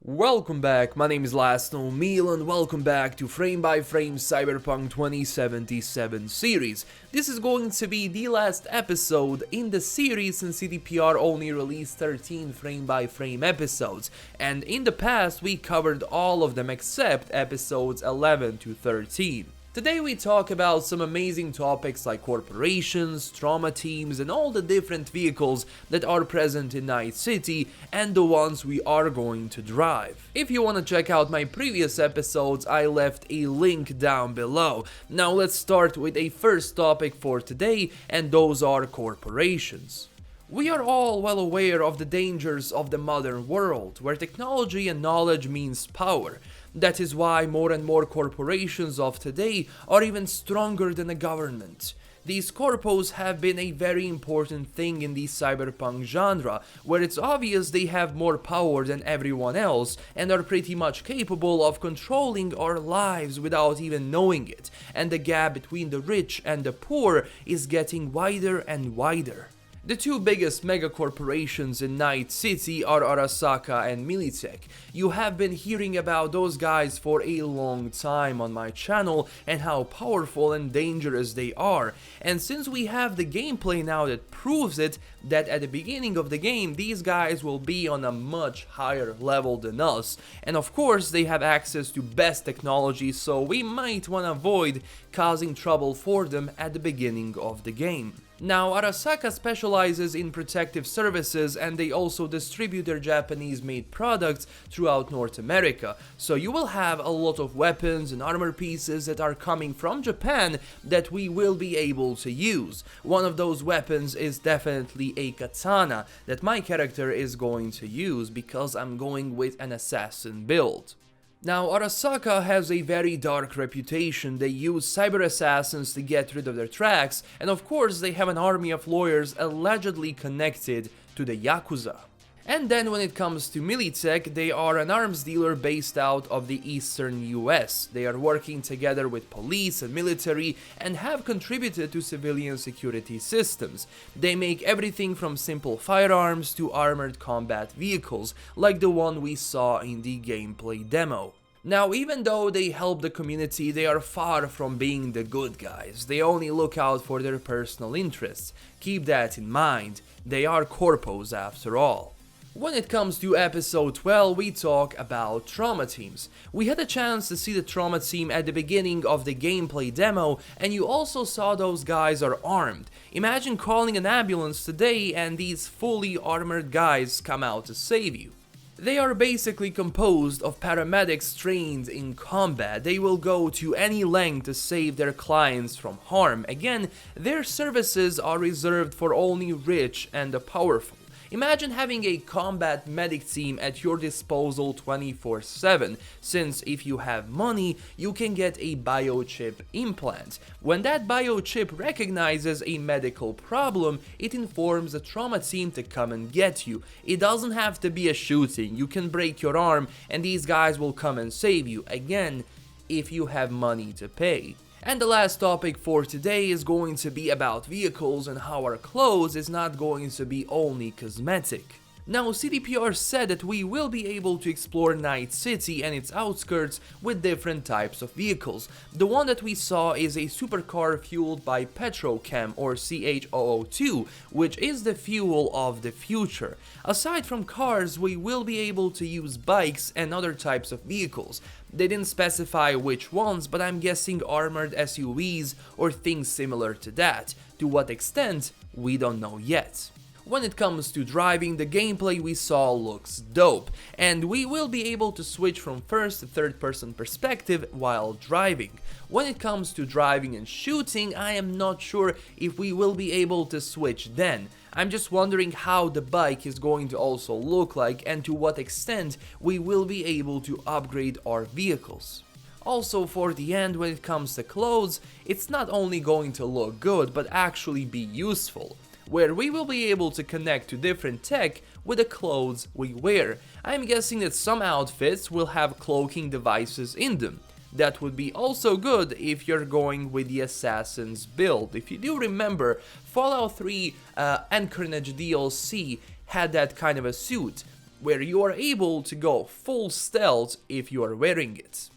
Welcome back, my name is LastKnownMeal and welcome back to Frame by Frame Cyberpunk 2077 series. This is going to be the last episode in the series since CDPR only released 13 frame by frame episodes, and in the past we covered all of them except episodes 11 to 13. Today we talk about some amazing topics like corporations, trauma teams, and all the different vehicles that are present in Night City and the ones we are going to drive. If you want to check out my previous episodes, I left a link down below. Now let's start with a first topic for today, and those are corporations. We are all well aware of the dangers of the modern world, where technology and knowledge means power. That is why more and more corporations of today are even stronger than a government. These corpos have been a very important thing in the cyberpunk genre, where it's obvious they have more power than everyone else and are pretty much capable of controlling our lives without even knowing it, and the gap between the rich and the poor is getting wider and wider. The two biggest megacorporations in Night City are Arisaka and Militech. You have been hearing about those guys for a long time on my channel and how powerful and dangerous they are. And since we have the gameplay now that proves it, that at the beginning of the game these guys will be on a much higher level than us. And of course they have access to best technology, so we might want to avoid causing trouble for them at the beginning of the game. Now, Arisaka specializes in protective services and they also distribute their Japanese-made products throughout North America, so you will have a lot of weapons and armor pieces that are coming from Japan that we will be able to use. One of those weapons is definitely a katana that my character is going to use because I'm going with an assassin build. Now, Arisaka has a very dark reputation. They use cyber assassins to get rid of their tracks, and of course they have an army of lawyers allegedly connected to the Yakuza. And then when it comes to Militech, they are an arms dealer based out of the eastern US. They are working together with police and military and have contributed to civilian security systems. They make everything from simple firearms to armored combat vehicles, like the one we saw in the gameplay demo. Now, even though they help the community, they are far from being the good guys. They only look out for their personal interests. Keep that in mind. They are corpos after all. When it comes to episode 12, we talk about trauma teams. We had a chance to see the trauma team at the beginning of the gameplay demo, and you also saw those guys are armed. Imagine calling an ambulance today and these fully armored guys come out to save you. They are basically composed of paramedics trained in combat. They will go to any length to save their clients from harm. Again, their services are reserved for only rich and the powerful. Imagine having a combat medic team at your disposal 24/7, since if you have money, you can get a biochip implant. When that biochip recognizes a medical problem, it informs the trauma team to come and get you. It doesn't have to be a shooting, you can break your arm and these guys will come and save you, again, if you have money to pay. And the last topic for today is going to be about vehicles and how our clothes is not going to be only cosmetic. Now, CDPR said that we will be able to explore Night City and its outskirts with different types of vehicles. The one that we saw is a supercar fueled by petrochem or CHOO2, which is the fuel of the future. Aside from cars, we will be able to use bikes and other types of vehicles. They didn't specify which ones, but I'm guessing armored SUVs or things similar to that. To what extent, we don't know yet. When it comes to driving, the gameplay we saw looks dope, and we will be able to switch from first to third person perspective while driving. When it comes to driving and shooting, I am not sure if we will be able to switch then. I'm just wondering how the bike is going to also look like and to what extent we will be able to upgrade our vehicles. Also, for the end, when it comes to clothes, it's not only going to look good but actually be useful, where we will be able to connect to different tech with the clothes we wear. I'm guessing that some outfits will have cloaking devices in them. That would be also good if you're going with the Assassin's build. If you do remember, Fallout 3 Anchorage DLC had that kind of a suit. where you are able to go full stealth if you are wearing it.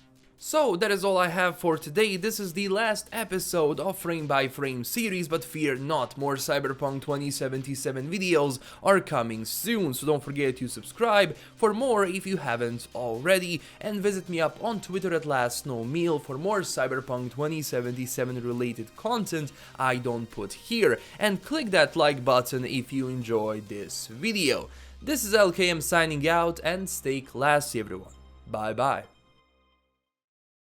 So that is all I have for today. This is the last episode of Frame by Frame series, but fear not, more Cyberpunk 2077 videos are coming soon, so don't forget to subscribe for more if you haven't already, and visit me up on Twitter at LastKnownMeal for more Cyberpunk 2077 related content I don't put here, and click that like button if you enjoyed this video. This is LKM signing out, and stay classy everyone. Bye bye.